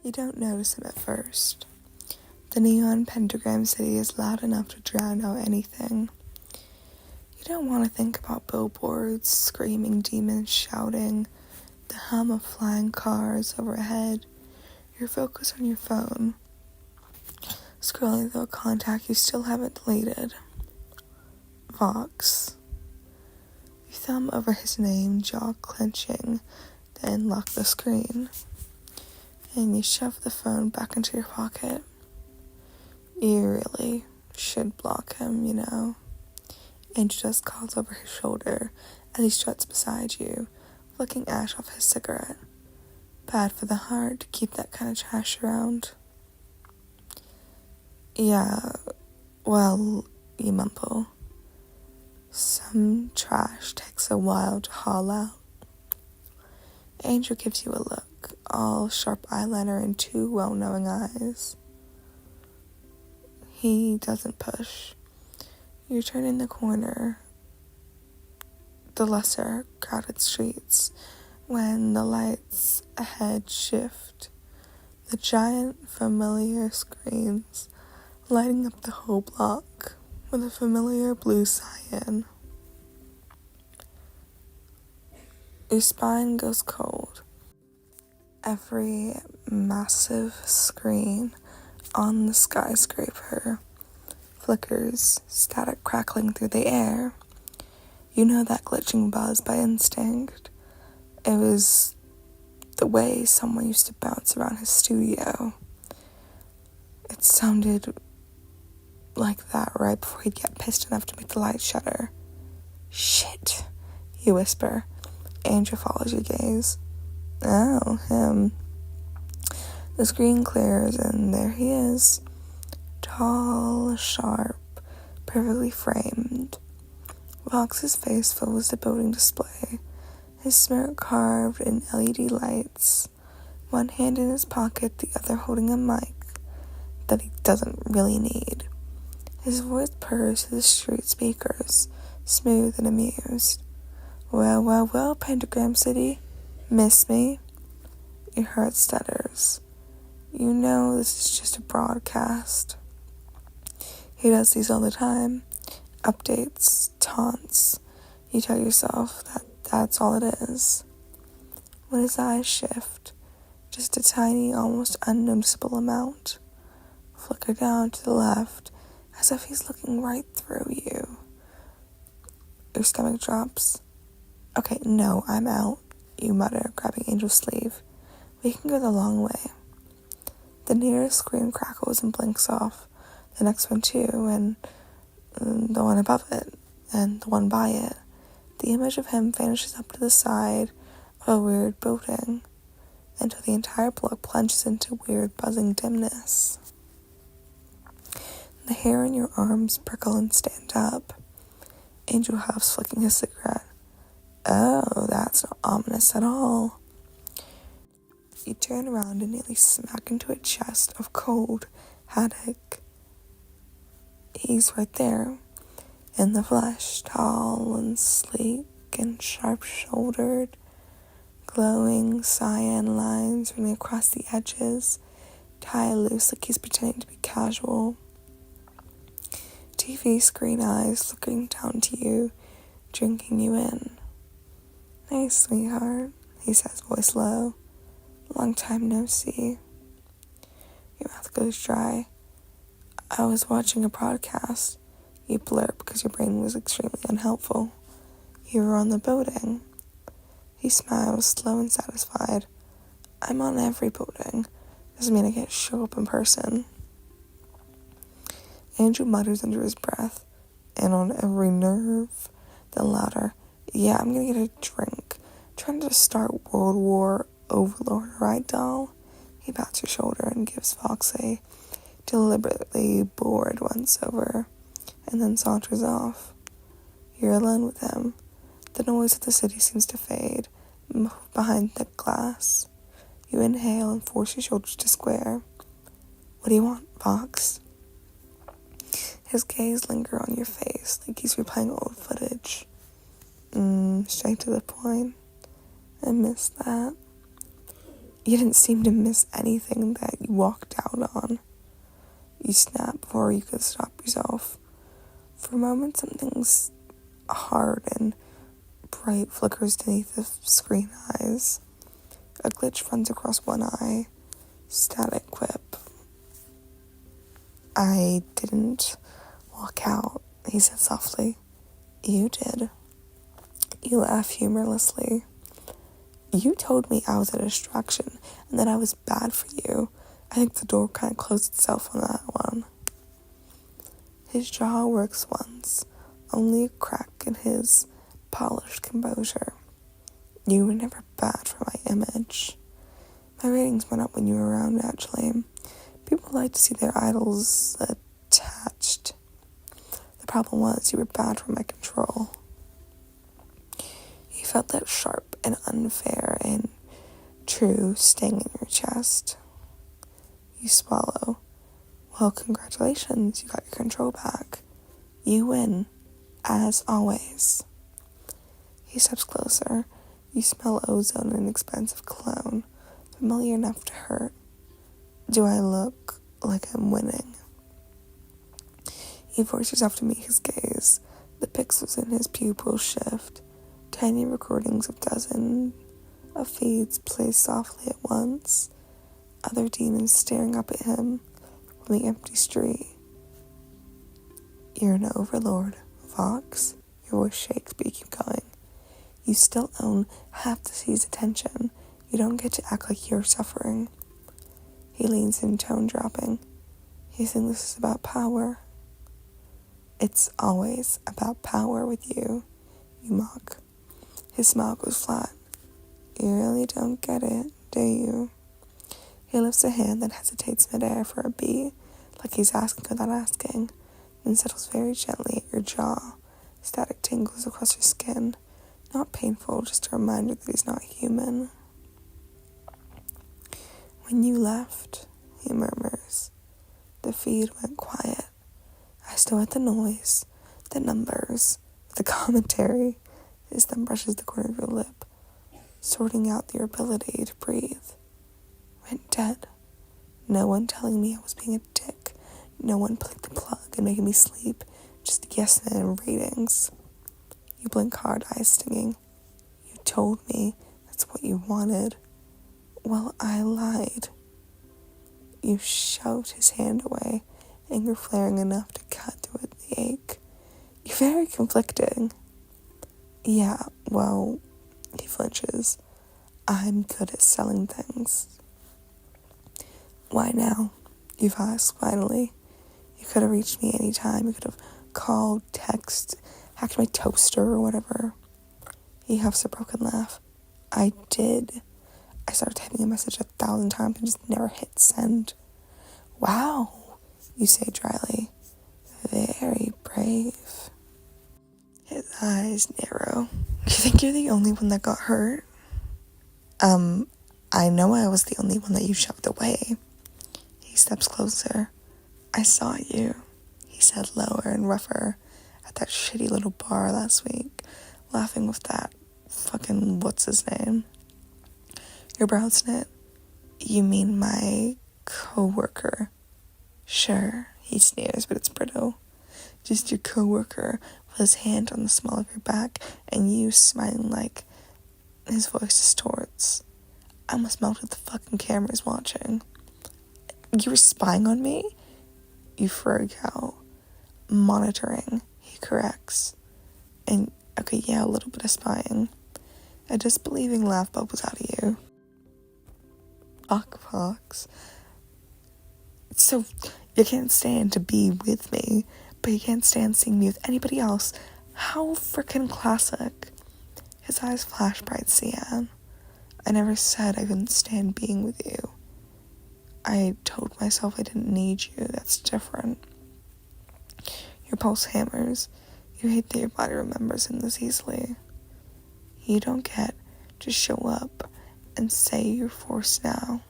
You don't notice him at first. The neon pentagram city is loud enough to drown out anything. You don't want to think about billboards, screaming demons shouting, the hum of flying cars overhead. You're focused on your phone, scrolling through a contact you still haven't deleted. Vox. You thumb over his name, jaw clenching, then lock the screen. And you shove the phone back into your pocket. You really should block him, you know. Andrew just calls over his shoulder as he struts beside you, flicking ash off his cigarette. Bad for the heart to keep that kind of trash around. Yeah, well, you mumble. Some trash takes a while to haul out. Andrew gives you a look, all sharp eyeliner and two well-knowing eyes. He doesn't push. You turn in the corner, the lesser crowded streets, when the lights ahead shift. The giant familiar screens lighting up the whole block with a familiar blue cyan. Your spine goes cold. Every massive screen on the skyscraper flickers, static crackling through the air. You know that glitching buzz by instinct. It was the way someone used to bounce around his studio. It sounded like that right before he'd get pissed enough to make the light shudder. Shit, you whisper. Andrew follows your gaze. Oh, him. The screen clears and there he is. Tall, sharp, perfectly framed. Vox's face fills the building display, his smirk carved in LED lights, one hand in his pocket, the other holding a mic that he doesn't really need. His voice purrs to the street speakers, smooth and amused. Well, Pentagram City, miss me? Your heart stutters. You know this is just a broadcast. He does these all the time. Updates, taunts. You tell yourself that that's all it is. When his eyes shift, just a tiny, almost unnoticeable amount, flicker down to the left as if he's looking right through you. Your stomach drops. Okay, no, I'm out, you mutter, grabbing Angel's sleeve. We can go the long way. The nearest screen crackles and blinks off. The next one too, and the one above it, and the one by it. The image of him vanishes up to the side of a weird building, until the entire block plunges into weird buzzing dimness. The hair on your arms prickle and stand up. Angel huffs, flicking his cigarette. Oh, that's not ominous at all. You turn around and nearly smack into a chest of cold haddock. He's right there, in the flesh, tall and sleek and sharp-shouldered, glowing cyan lines running across the edges, tie loose like he's pretending to be casual. TV screen eyes looking down to you, drinking you in. Hey, sweetheart, he says, voice low. Long time no see. Your mouth goes dry. I was watching a broadcast. You blurt because your brain was extremely unhelpful. You were on the building. He smiles, slow and satisfied. I'm on every building. Doesn't mean I can't show up in person. Andrew mutters under his breath. And on every nerve. Then louder. Yeah, I'm gonna get a drink. Trying to start World War Overlord, right, doll? He pats your shoulder and gives Fox a deliberately bored once-over, and then saunters off. You're alone with him. The noise of the city seems to fade, behind thick glass. You inhale and force your shoulders to square. What do you want, Fox? His gaze linger on your face like he's replaying old footage. Straight to the point. I miss that. You didn't seem to miss anything that you walked out on. You snapped before you could stop yourself. For a moment, something's hard and bright flickers beneath the screen eyes. A glitch runs across one eye. Static quip. I didn't walk out, he said softly. You did. You laughed humorlessly. You told me I was a distraction and that I was bad for you. I think the door kind of closed itself on that one. His jaw works once, only a crack in his polished composure. You were never bad for my image. My ratings went up when you were around, actually. People like to see their idols attached. The problem was you were bad for my control. You felt that sharp and unfair and true sting in your chest. You swallow. Well, congratulations, you got your control back. You win, as always. He steps closer. You smell ozone and expensive cologne, familiar enough to hurt. Do I look like I'm winning? He forced yourself to meet his gaze. The pixels in his pupils shift. Tiny recordings of dozens of feeds play softly at once. Other demons staring up at him from the empty street. You're an overlord, Vox. Your voice shakes, but you keep going. You still own half the city's attention. You don't get to act like you're suffering. He leans in, tone dropping. You think this is about power? It's always about power with you, you mock. His smile goes flat. You really don't get it, do you? He lifts a hand that hesitates midair for a beat, like he's asking without asking, then settles very gently at your jaw. Static tingles across your skin. Not painful, just a reminder that he's not human. When you left, he murmurs. The feed went quiet. I still heard the noise, the numbers, the commentary. His thumb brushes the corner of your lip, sorting out your ability to breathe. Went dead. No one telling me I was being a dick. No one pulling the plug and making me sleep. Just yes men and ratings. You blink hard, eyes stinging. You told me that's what you wanted. Well, I lied. You shoved his hand away, anger flaring enough to cut through the ache. You're very conflicting. Yeah, well, he flinches. I'm good at selling things. Why now? You've asked, finally. You could have reached me anytime. You could have called, text, hacked my toaster or whatever. He huffs a broken laugh. I did. I started typing a message 1,000 times and just never hit send. Wow, you say dryly. Very brave. His eyes narrow. You think you're the only one that got hurt? I know I was the only one that you shoved away. He steps closer. I saw you, he said lower and rougher, at that shitty little bar last week, laughing with that fucking what's his name. Your brows knit. You mean my co-worker? Sure, he sneers, but it's brittle. Just your co-worker with his hand on the small of your back and you smiling like... His voice distorts. I almost melted the fucking cameras watching. You were spying on me? You freak out. Monitoring, he corrects. And, okay, yeah, a little bit of spying. A disbelieving laugh bubbles out of you. Fuck, Fox. So, you can't stand to be with me, but you can't stand seeing me with anybody else. How frickin' classic. His eyes flash bright cyan. I never said I couldn't stand being with you. I told myself I didn't need you. That's different. Your pulse hammers. You hate that your body remembers him this easily. You don't get to show up and say you're forced now.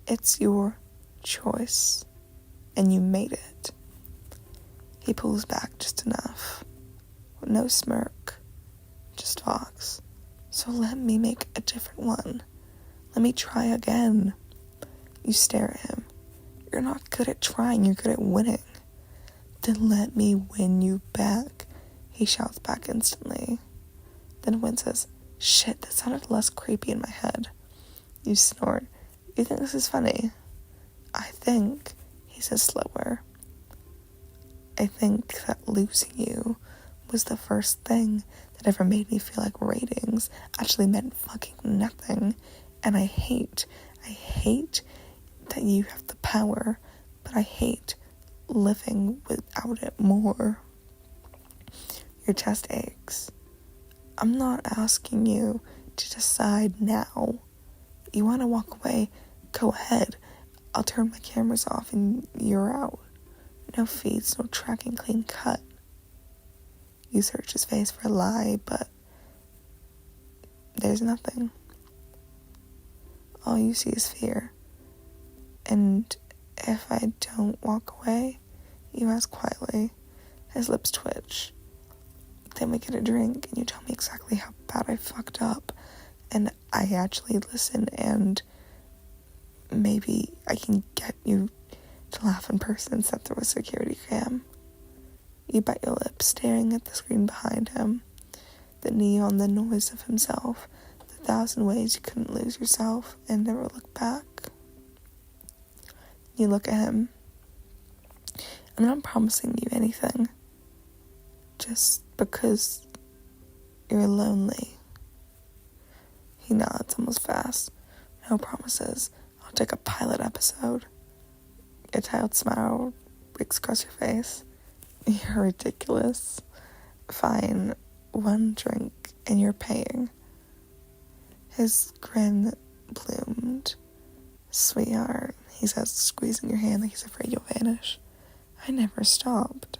It's your choice, and you made it. He pulls back just enough. No smirk, just Fox. So So let me make a different one. Let me try again. You stare at him. You're not good at trying, you're good at winning. Then let me win you back, he shouts back instantly. Then winces. Shit, that sounded less creepy in my head. You snort. You think this is funny? I think, he says slower. I think that losing you was the first thing that ever made me feel like ratings actually meant fucking nothing. And I hate that you have the power, but I hate living without it more. Your chest aches. I'm not asking you to decide now. You want to walk away? Go ahead. I'll turn my cameras off and you're out. No feeds, no tracking, clean cut. You search his face for a lie, but there's nothing. All you see is fear. And if I don't walk away, you ask quietly. His lips twitch. Then we get a drink, and you tell me exactly how bad I fucked up. And I actually listen, and maybe I can get you to laugh in person instead through a security cam. You bite your lips, staring at the screen behind him. The neon, the noise of himself, the 1,000 ways you couldn't lose yourself and never look back. You look at him. I'm not promising you anything. Just because you're lonely. He nods almost fast. No promises. I'll take a pilot episode. A tired smile breaks across your face. You're ridiculous. Fine, one drink and you're paying. His grin bloomed. Sweetheart, he says, squeezing your hand like he's afraid you'll vanish. I never stopped.